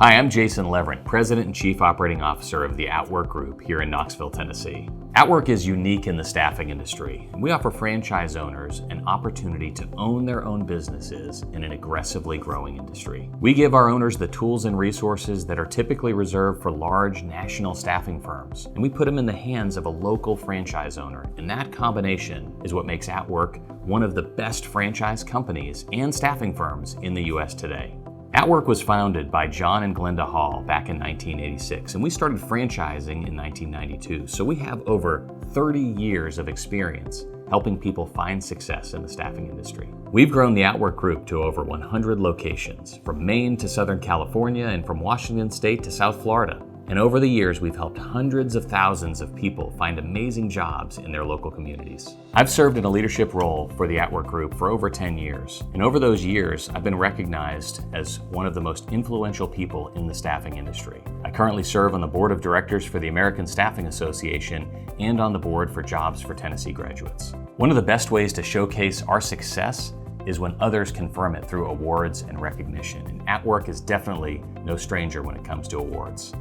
Hi, I'm Jason Leverant, President and Chief Operating Officer of the AtWork Group here in Knoxville, Tennessee. AtWork is unique in the staffing industry, and we offer franchise owners an opportunity to own their own businesses in an aggressively growing industry. We give our owners the tools and resources that are typically reserved for large national staffing firms, and we put them in the hands of a local franchise owner, and that combination is what makes AtWork one of the best franchise companies and staffing firms in the U.S. today. AtWork was founded by John and Glenda Hall back in 1986, and we started franchising in 1992, so we have over 30 years of experience helping people find success in the staffing industry. We've grown the AtWork Group to over 100 locations, from Maine to Southern California and from Washington State to South Florida. And over the years, we've helped hundreds of thousands of people find amazing jobs in their local communities. I've served in a leadership role for the AtWork Group for over 10 years. And over those years, I've been recognized as one of the most influential people in the staffing industry. I currently serve on the board of directors for the American Staffing Association and on the board for Jobs for Tennessee Graduates. One of the best ways to showcase our success is when others confirm it through awards and recognition. And AtWork is definitely no stranger when it comes to awards.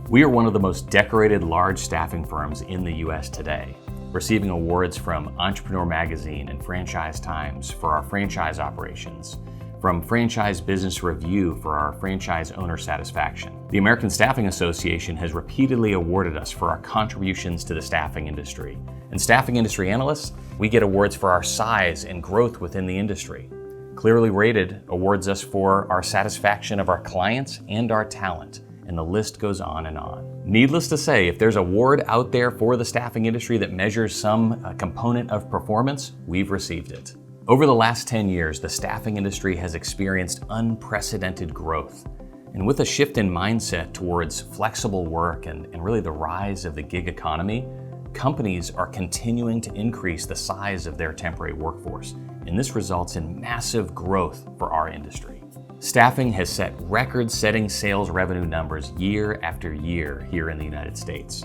We are one of the most decorated large staffing firms in the U.S. today, receiving awards from Entrepreneur Magazine and Franchise Times for our franchise operations, from Franchise Business Review for our franchise owner satisfaction. The American Staffing Association has repeatedly awarded us for our contributions to the staffing industry. And staffing industry analysts, we get awards for our size and growth within the industry. Clearly Rated awards us for our satisfaction of our clients and our talent. And the list goes on and on. Needless to say, if there's a award out there for the staffing industry that measures some component of performance, we've received it. Over the last 10 years, the staffing industry has experienced unprecedented growth. And with a shift in mindset towards flexible work and really the rise of the gig economy, companies are continuing to increase the size of their temporary workforce. And this results in massive growth for our industry. Staffing has set record-setting sales revenue numbers year after year here in the United States.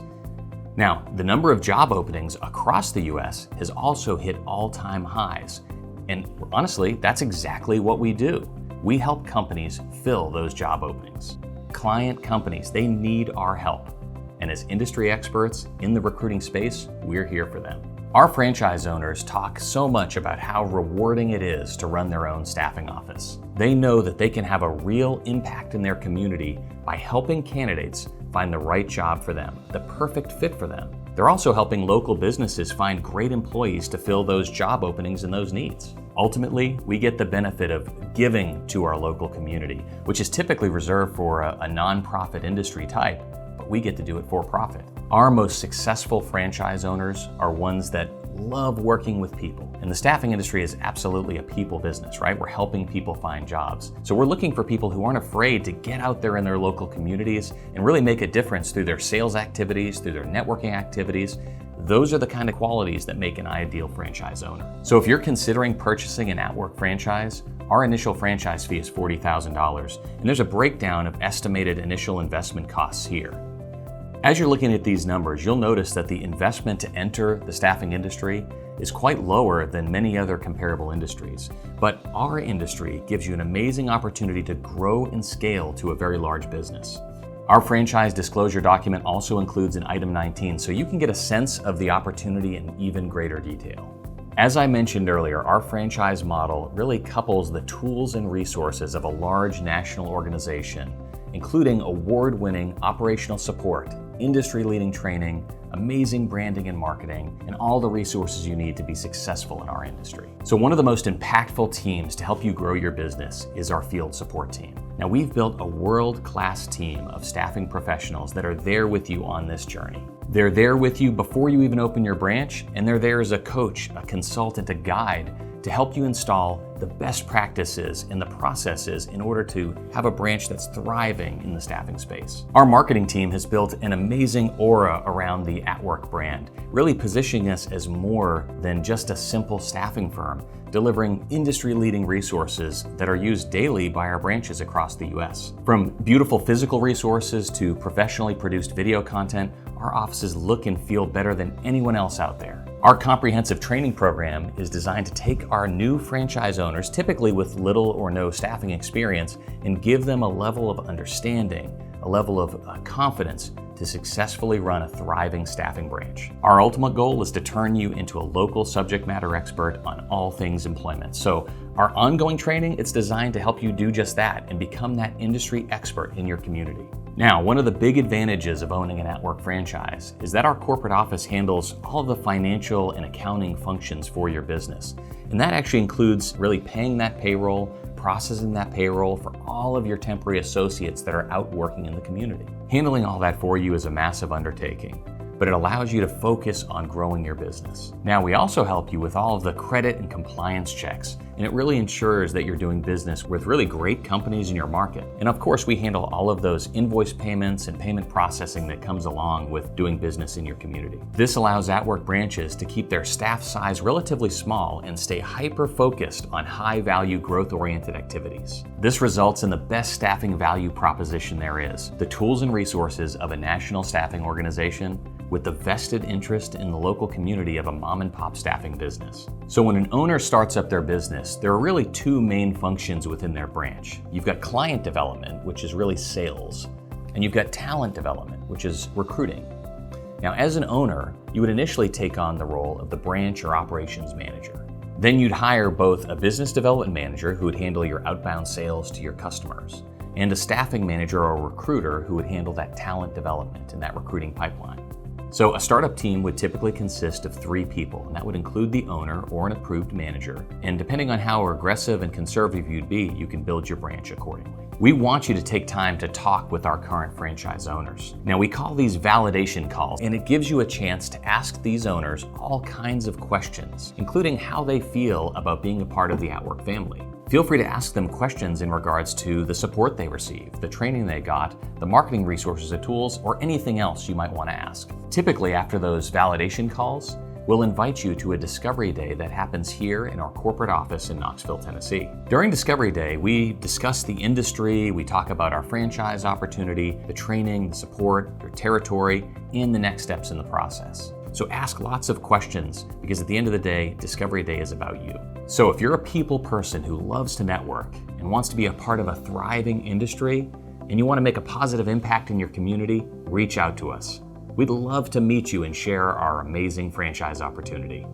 Now, the number of job openings across the U.S. has also hit all-time highs. And honestly, that's exactly what we do. We help companies fill those job openings. Client companies, they need our help. And as industry experts in the recruiting space, we're here for them. Our franchise owners talk so much about how rewarding it is to run their own staffing office. They know that they can have a real impact in their community by helping candidates find the right job for them, the perfect fit for them. They're also helping local businesses find great employees to fill those job openings and those needs. Ultimately, we get the benefit of giving to our local community, which is typically reserved for a nonprofit industry type, but we get to do it for profit. Our most successful franchise owners are ones that love working with people. And the staffing industry is absolutely a people business, right? We're helping people find jobs. So we're looking for people who aren't afraid to get out there in their local communities and really make a difference through their sales activities, through their networking activities. Those are the kind of qualities that make an ideal franchise owner. So if you're considering purchasing an AtWork franchise, our initial franchise fee is $40,000, and there's a breakdown of estimated initial investment costs here. As you're looking at these numbers, you'll notice that the investment to enter the staffing industry is quite lower than many other comparable industries. But our industry gives you an amazing opportunity to grow and scale to a very large business. Our franchise disclosure document also includes an Item 19, so you can get a sense of the opportunity in even greater detail. As I mentioned earlier, our franchise model really couples the tools and resources of a large national organization, including award-winning operational support, industry-leading training, amazing branding and marketing, and all the resources you need to be successful in our industry. So one of the most impactful teams to help you grow your business is our field support team. Now, we've built a world-class team of staffing professionals that are there with you on this journey. They're there with you before you even open your branch, and they're there as a coach, a consultant, a guide to help you install the best practices and the processes in order to have a branch that's thriving in the staffing space. Our marketing team has built an amazing aura around the AtWork brand, really positioning us as more than just a simple staffing firm, delivering industry-leading resources that are used daily by our branches across the U.S. From beautiful physical resources to professionally produced video content, our offices look and feel better than anyone else out there. Our comprehensive training program is designed to take our new franchise owners, typically with little or no staffing experience, and give them a level of understanding, a level of confidence to successfully run a thriving staffing branch. Our ultimate goal is to turn you into a local subject matter expert on all things employment. So our ongoing training, it's designed to help you do just that and become that industry expert in your community. Now, one of the big advantages of owning an AtWork franchise is that our corporate office handles all of the financial and accounting functions for your business. And that actually includes really paying that payroll, processing that payroll for all of your temporary associates that are out working in the community. Handling all that for you is a massive undertaking, but it allows you to focus on growing your business. Now, we also help you with all of the credit and compliance checks, and it really ensures that you're doing business with really great companies in your market. And of course, we handle all of those invoice payments and payment processing that comes along with doing business in your community. This allows AtWork branches to keep their staff size relatively small and stay hyper-focused on high-value, growth-oriented activities. This results in the best staffing value proposition there is, the tools and resources of a national staffing organization with the vested interest in the local community of a mom and pop staffing business. So when an owner starts up their business, there are really two main functions within their branch. You've got client development, which is really sales, and you've got talent development, which is recruiting. Now, as an owner, you would initially take on the role of the branch or operations manager. Then you'd hire both a business development manager who would handle your outbound sales to your customers, and a staffing manager or recruiter who would handle that talent development and that recruiting pipeline. So a startup team would typically consist of 3 people, and that would include the owner or an approved manager. And depending on how aggressive and conservative you'd be, you can build your branch accordingly. We want you to take time to talk with our current franchise owners. Now, we call these validation calls, and it gives you a chance to ask these owners all kinds of questions, including how they feel about being a part of the AtWork family. Feel free to ask them questions in regards to the support they received, the training they got, the marketing resources and tools, or anything else you might want to ask. Typically, after those validation calls, we'll invite you to a Discovery Day that happens here in our corporate office in Knoxville, Tennessee. During Discovery Day, we discuss the industry, we talk about our franchise opportunity, the training, the support, your territory, and the next steps in the process. So ask lots of questions, because at the end of the day, Discovery Day is about you. So if you're a people person who loves to network and wants to be a part of a thriving industry, and you want to make a positive impact in your community, reach out to us. We'd love to meet you and share our amazing franchise opportunity.